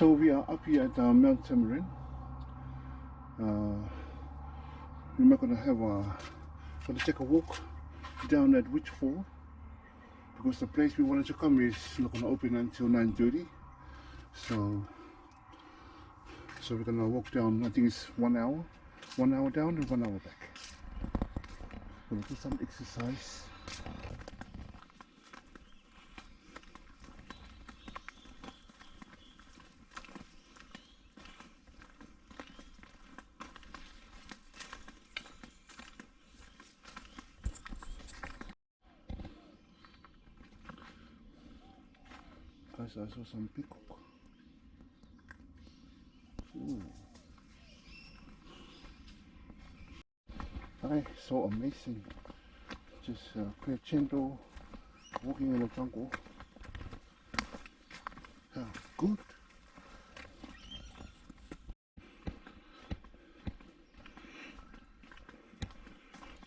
So we are up here at Mount Tambourine. We're not gonna take a walk down at Whichefall because the place we wanted to come is not gonna open until 9:30. So we're gonna walk down. I think it's 1 hour down and 1 hour back. Gonna do some exercise. Guys, I saw some peacock. Ooh. Hi, so amazing. Just crescendo, walking in the jungle. How good.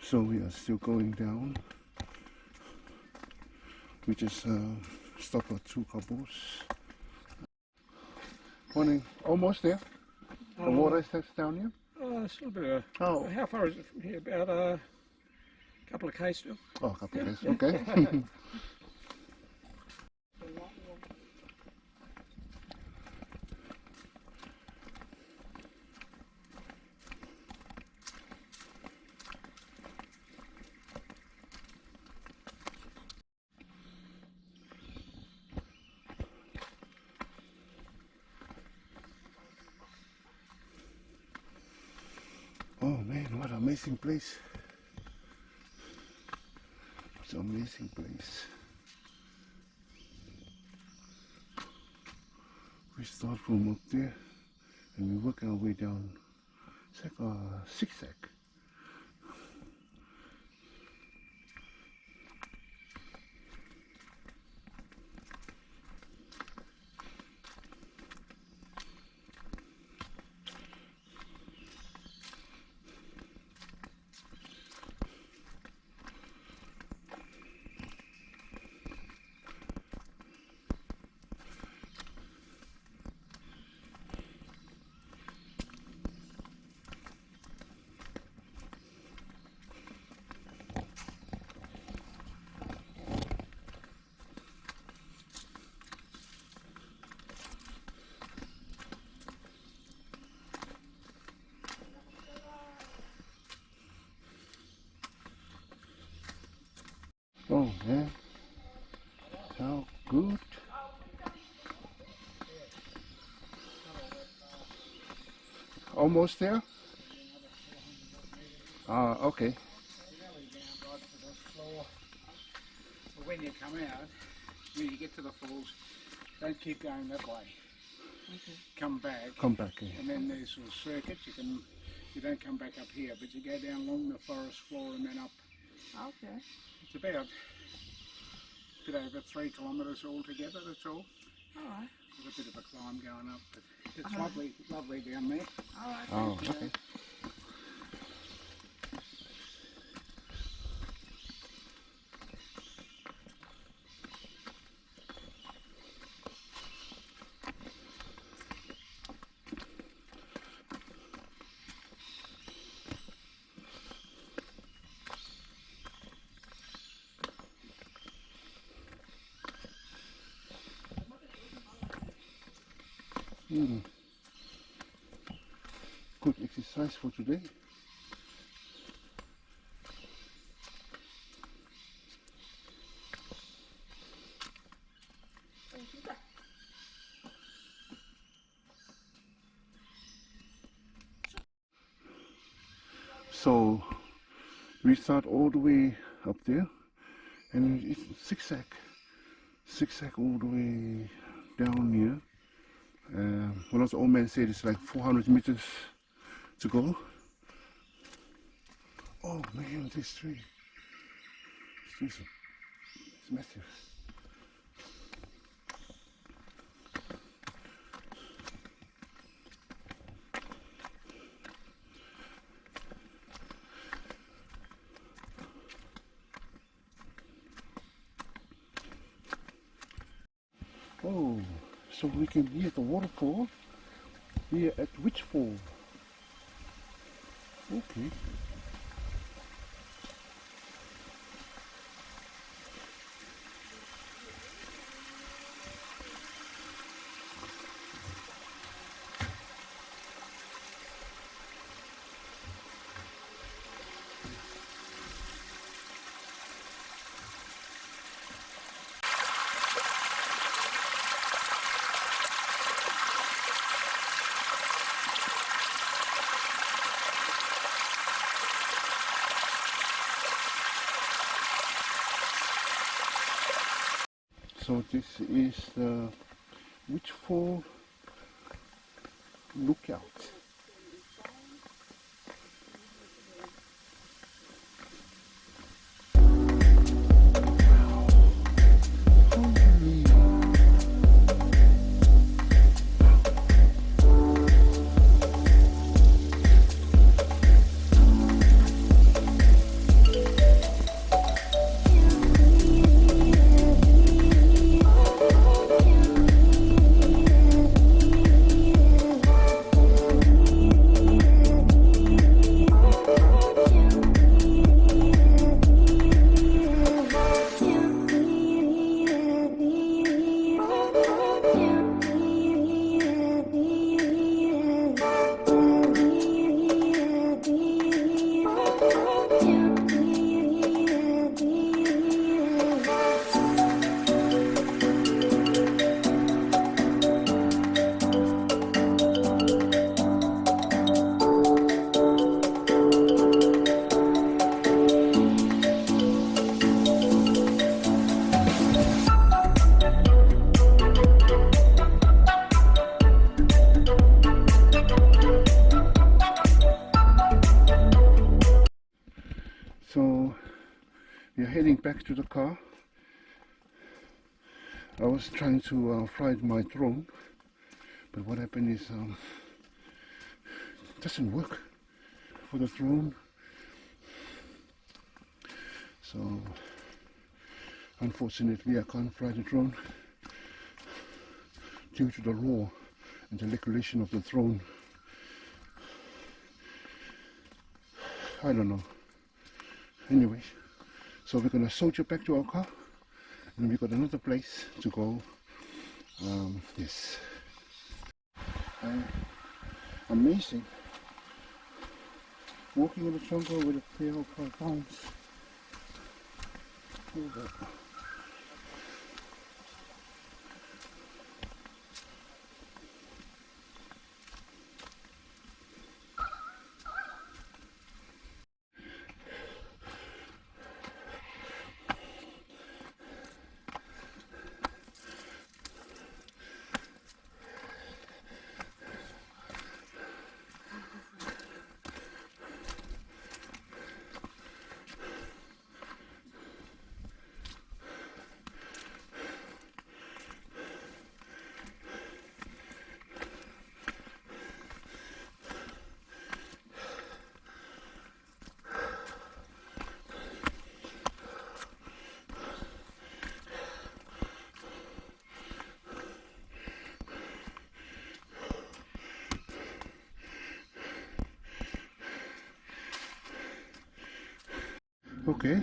So we are still going down. We just stopped at 2 couples. Morning, almost there. The water is down here. It's a little bit of how far is it from here? About a couple of k's still. Oh, a couple of k's, okay. Oh man, what an amazing place. What an amazing place. We start from up there and we work our way down. It's like a zigzag. Oh man, how good. Almost there? Okay. When you come out, when you get to the falls, don't keep going that way. Okay. Come back. Come back, yeah. And then there's a circuit. You don't come back up here, but you go down along the forest floor and then up. Okay. It's about a bit over 3 kilometres altogether, that's all. Alright. There's a bit of a climb going up, but it's lovely down there. Alright. Oh, okay. Good exercise for today. So we start all the way up there and it's zigzag all the way down here. One of the old men said it's like 400 meters to go. Oh man, this tree. It's massive. Oh, So we can be at the waterfall here at WHICHESFALL. Okay. So this is the WHICHESFALL lookout. So we are heading back to the car. I was trying to fly my drone, but what happened is it doesn't work for the drone. So unfortunately I can't fly the drone due to the roar and the regulation of the drone. I don't know. Anyway, so we're gonna soldier back to our car, and we got another place to go. Yes, amazing. Walking in the jungle with a pair of phones. Okay,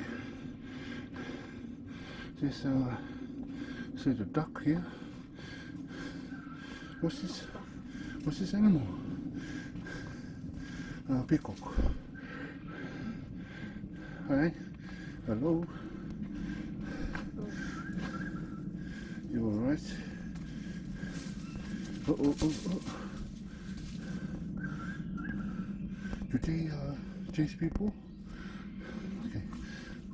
there's see the duck here. What's this? What's this animal? Peacock. Hi. Hello. You alright? Oh. Do they chase people? Okay.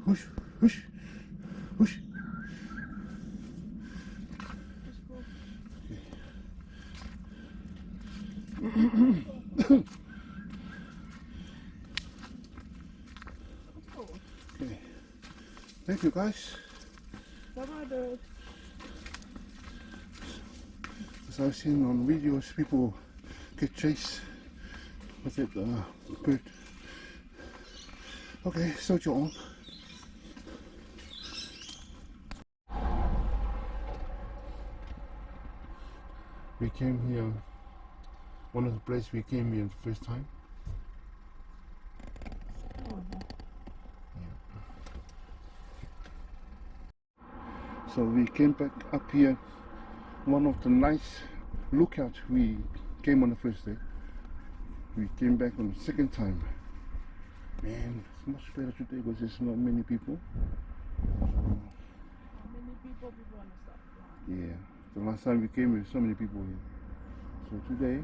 Whoosh, whoosh, whoosh. Okay. Okay. Thank you, guys. Bye-bye. As I've seen on videos, people get chased with that bird. Okay, soldier on. We came here, one of the places we came here the first time. So we came back up here, one of the nice lookouts we came on the first day. We came back on the second time. Man, it's much better today because there's not many people. Many people want to stop. Yeah, the last time we came, there were so many people here. So today,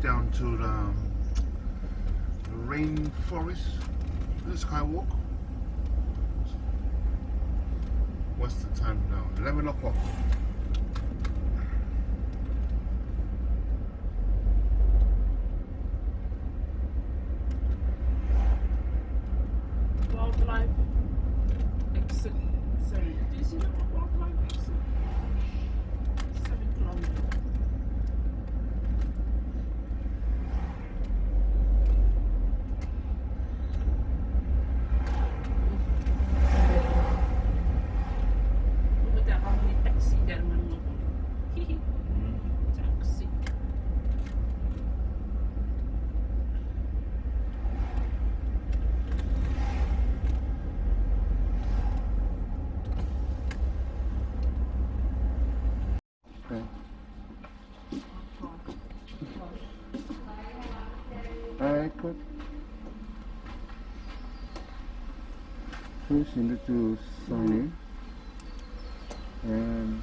down to the Rainforest Skywalk. What's the time now? 11 o'clock. Wildlife exit. Sorry, do you see the wildlife exit? 7 kilometers. Alright, good. First you need to sign in and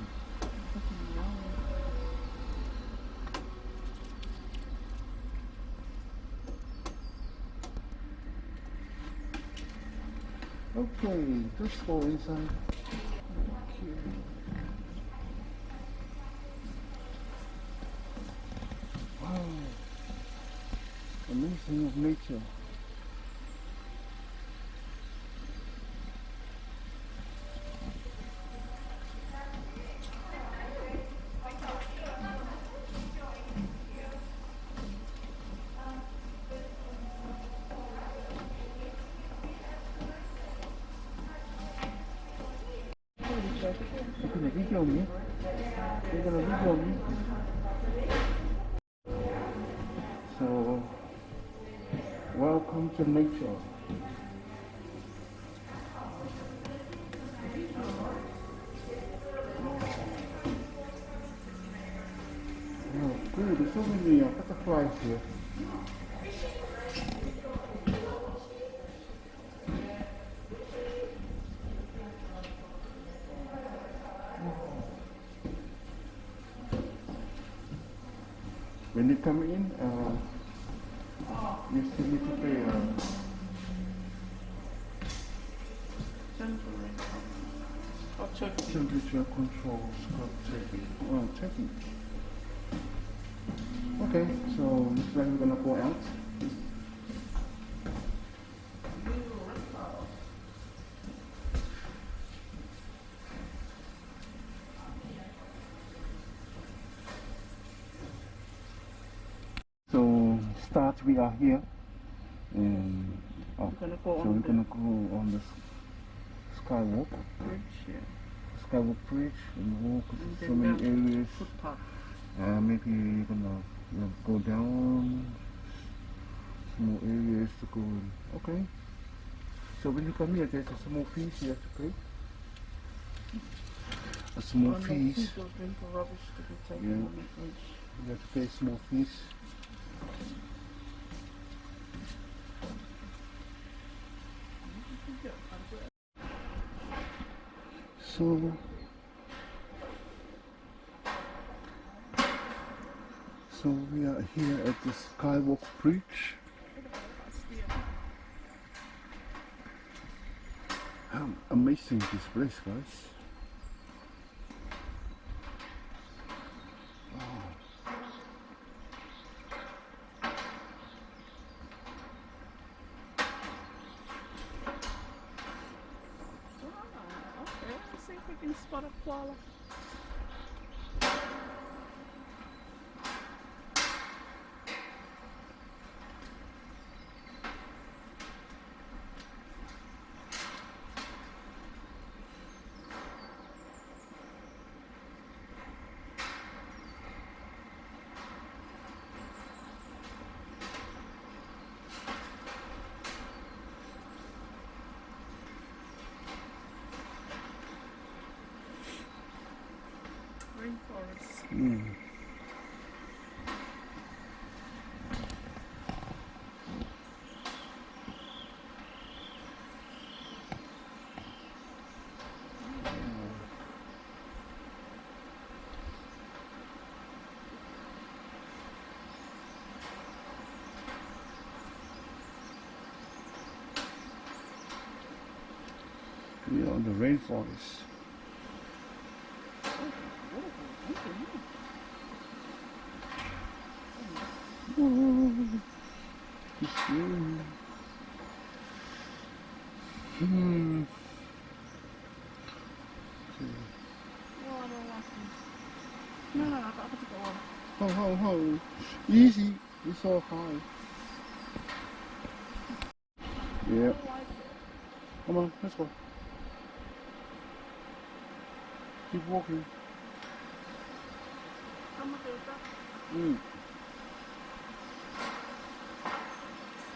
okay, just go inside. Okay. Wow. Amazing of nature. You're gonna video me? You're gonna video me? So, welcome to nature. Oh, cool, there's so many butterflies here. When you come in, you still need to pay temperature control scrub checking. Oh, checking. Okay, so looks like we're gonna go out. So start, we are here And We're gonna go so on we're the gonna go on the skywalk, bridge, yeah. skywalk bridge, and walk And so then many the areas. footpath. Maybe we're gonna go down some more areas to go in. Okay. So when you come here, there's a small fees you have to pay. A small And the fees. people bring the rubbish to be taken Yeah. on the bridge. You have to pay small fees. So we are here at the Skywalk Bridge. How amazing this place, guys. Okay, let's see if we can spot a koala. Rainforest. We are on the rainforest. No, I got to go on. Ho, ho, ho. Easy. It's so high. Yeah. Come on, let's go. Keep walking.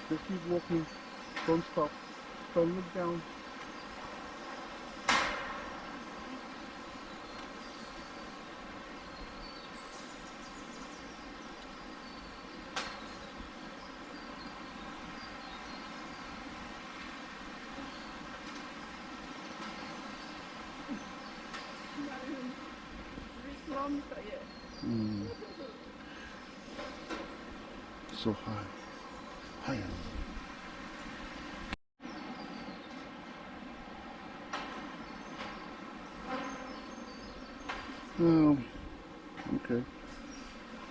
Just keep walking. Don't stop. Don't look down. So high. Higher. Oh, okay.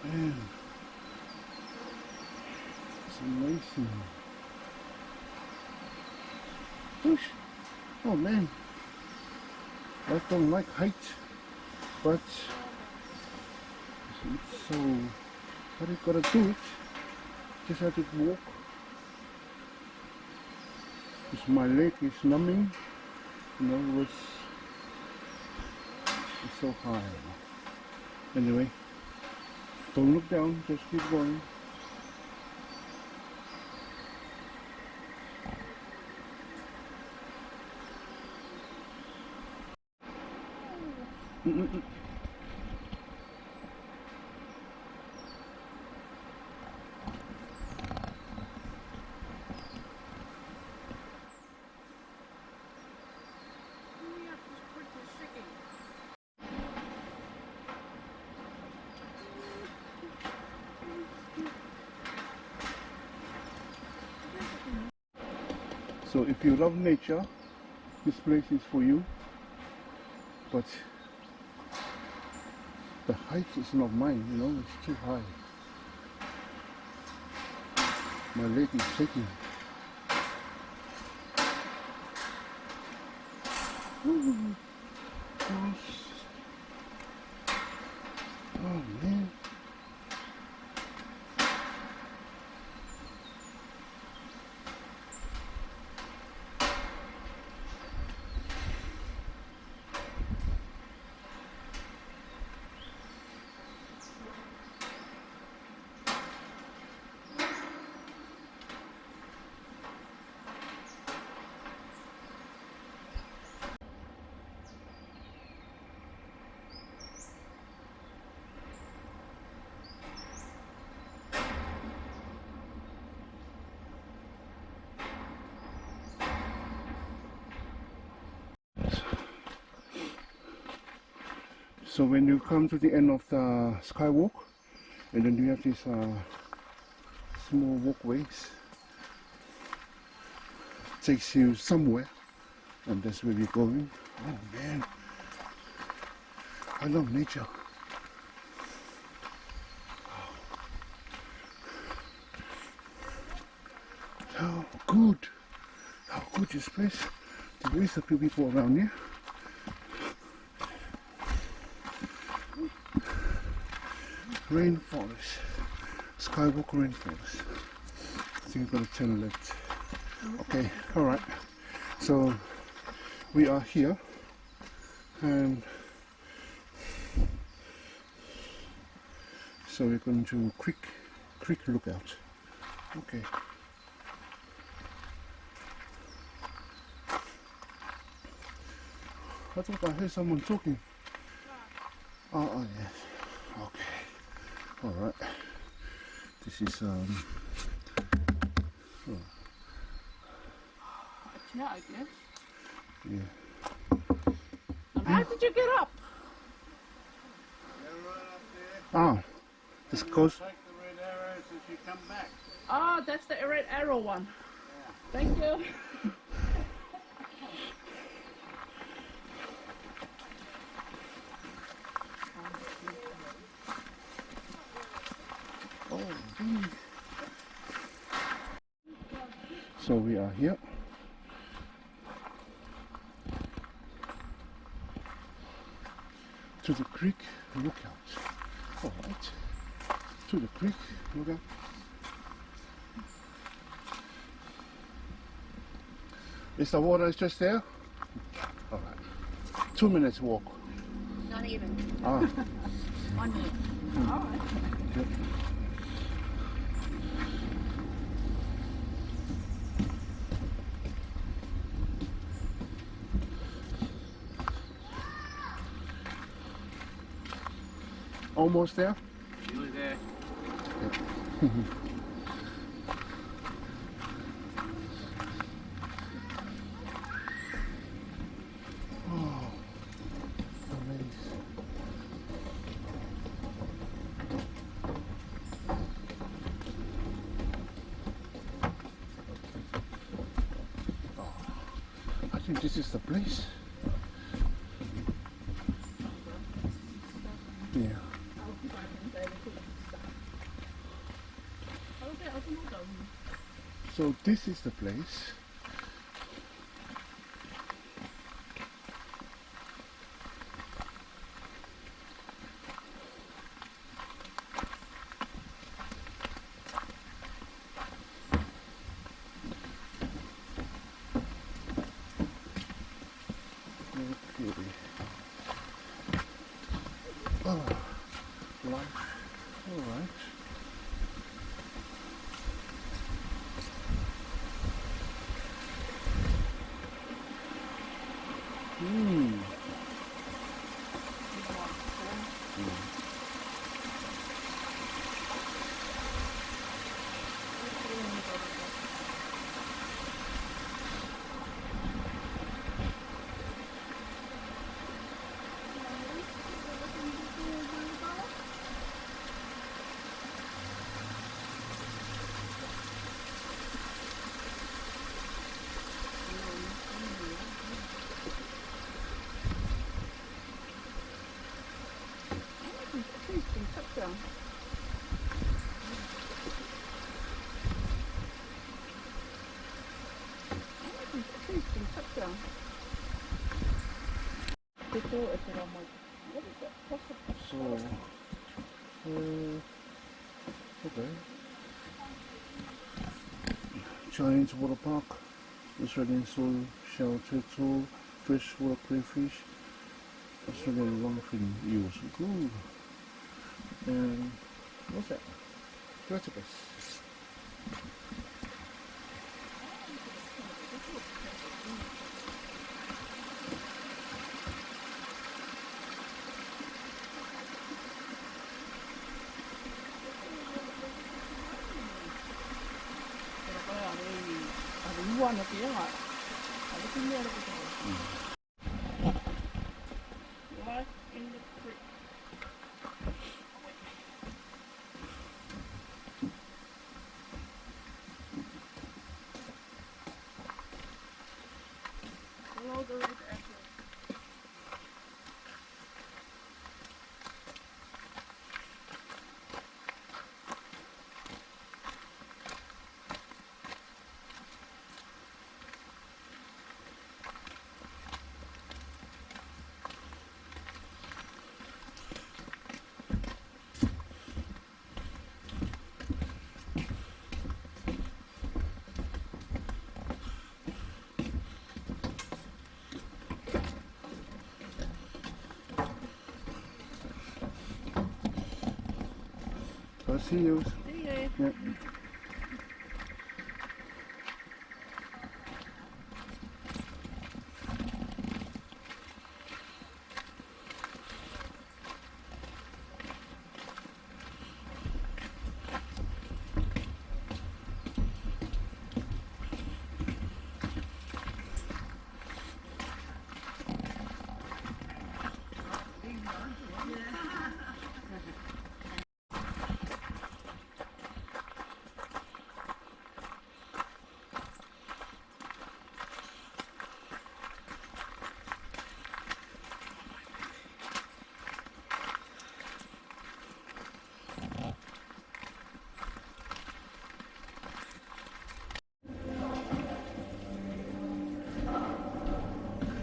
Man, it's amazing. Push. Oh man, I don't like height, but it's so. But you gotta do it. Just have to walk. Because my leg is numbing. You know, it's so high. Anyway, don't look down, just keep going. So if you love nature, this place is for you. But the height is not mine, you know, it's too high. My leg is shaking. Ooh. Oh man. So when you come to the end of the skywalk, and then you have these small walkways, takes you somewhere, and that's where we're going. Oh man, I love nature. How good this place. There is a few people around here. Rainforest, Skywalk Rainforest. I think I'm gonna turn left. Okay, alright. So we are here, and so we're going to Creek Lookout. Okay. I thought I heard someone talking. Oh yes. Okay. All right. This is Yeah, I guess. yeah. And how did you get up? They're right up there. Ah, this goes. Take the red arrows as you come back. Oh, that's the red arrow one. Yeah. Thank you. Oh, geez. So we are here. To the creek lookout. All right. To the creek lookout. Is the water just there? All right. 2 minutes walk. Not even. Ah. 1 minute. All right. Yep. Almost there? Nearly there. Oh, amazing. Oh, I think this is the place. Yeah. So this is the place. Okay. Oh, life. All right. So, okay. Giant water park, Australian soil shell turtle, freshwater crayfish, Australian longfin eels. Ooh. And what's that? Platypus. One of the right in the creek. Below the red apple. I'll see you. See you. Yeah.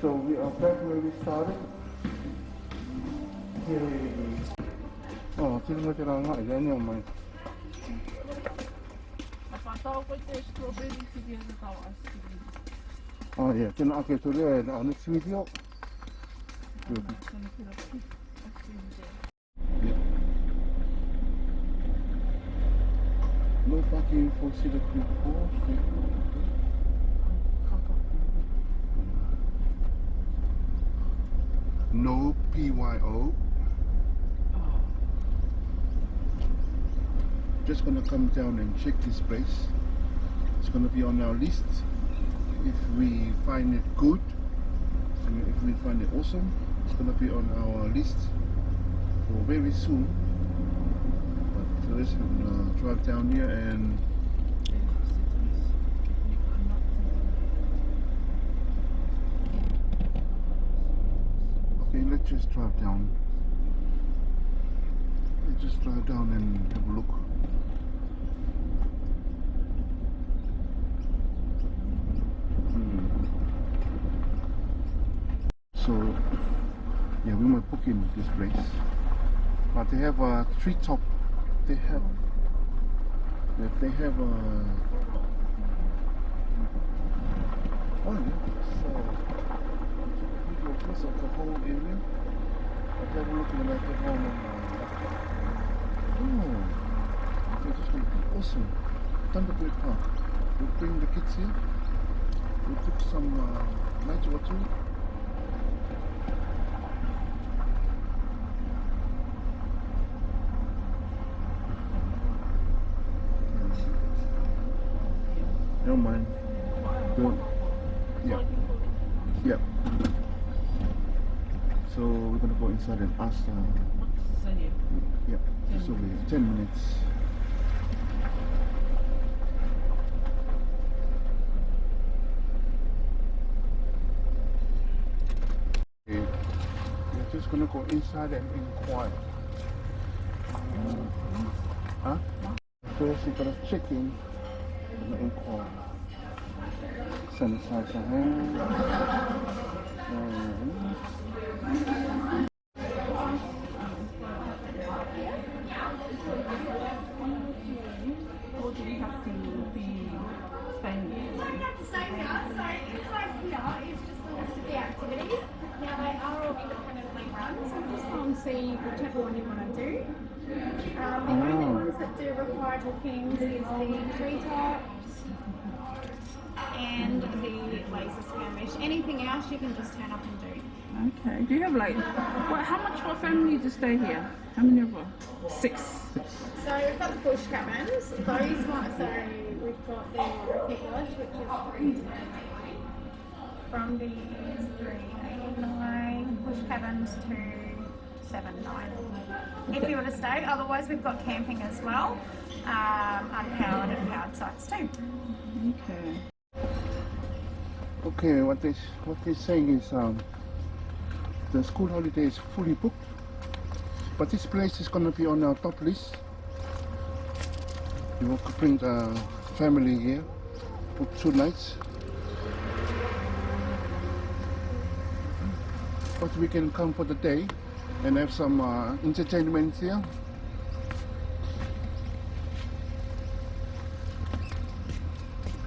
So we are back where we started. Chứ không cho nó ngại ra nhiều mày. Apa tahu kau tu strawberry tu dia tahu asli. Oh yeah, chứ nó cái chỗ này là nó suy yếu. Kena kira asli je. No parking for Cedar Creek Falls. No PYO. Just gonna come down and check this place. It's gonna be on our list. If we find it good, and if we find it awesome, it's gonna be on our list for very soon. But so let's drive down here and okay, let's just drive down. Let's just drive down and have a look. So yeah, we might book in this place, but they have a treetop. They have oh yeah, so video piece of the whole area. But they were looking at the home and oh, okay, this will be awesome. Thunderbird Park. We'll bring the kids here. We'll cook some night or two. Don't mind. Good. Yeah. Yeah. So we're gonna go inside and ask. Yeah. Just over here. 10 minutes. Okay. We're just gonna go inside and inquire. Huh? First, you gotta check in. Inquire. Sanitize your hands. Or do we have to be staying here? So inside here is just the list of the activities. Now they are all independently run, so just go and see whichever one you want to do. The only ones that do require bookings is the treetops and the laser skirmish. Anything else you can just turn up and do. Okay. Do you have like, how much for a family to stay here? How many of us? 6. So we've got the bush cabins. Those ones, so we've got the Rocky Lodge, which is free. From the 389 bush cabins to $7.9 if you want to stay. Otherwise, we've got camping as well, unpowered and powered sites too. Okay. Okay, what they're saying is the school holiday is fully booked, but this place is going to be on our top list. You will bring the family here, book 2 nights. But we can come for the day and have some entertainment here.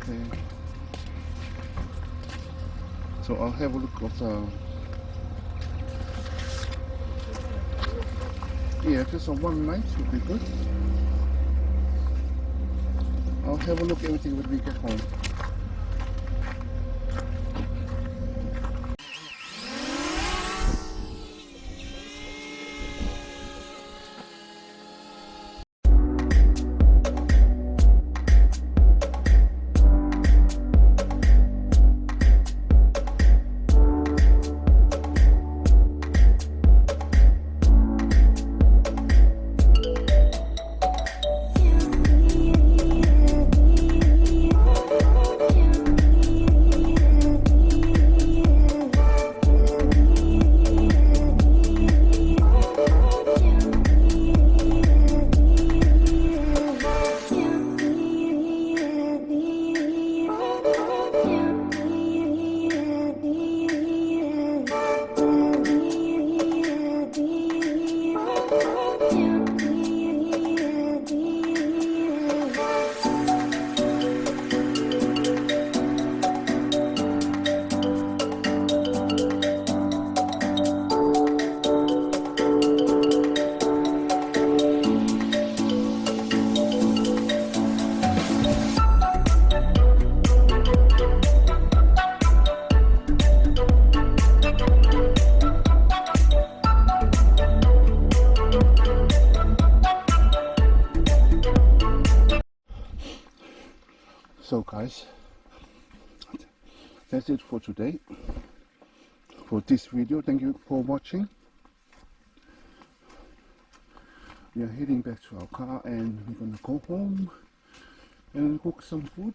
Okay. So I'll have a look at yeah, just a 1 night would be good. I'll have a look at everything when we get home. So guys, that's it for today, for this video. Thank you for watching. We are heading back to our car and we're gonna go home and cook some food.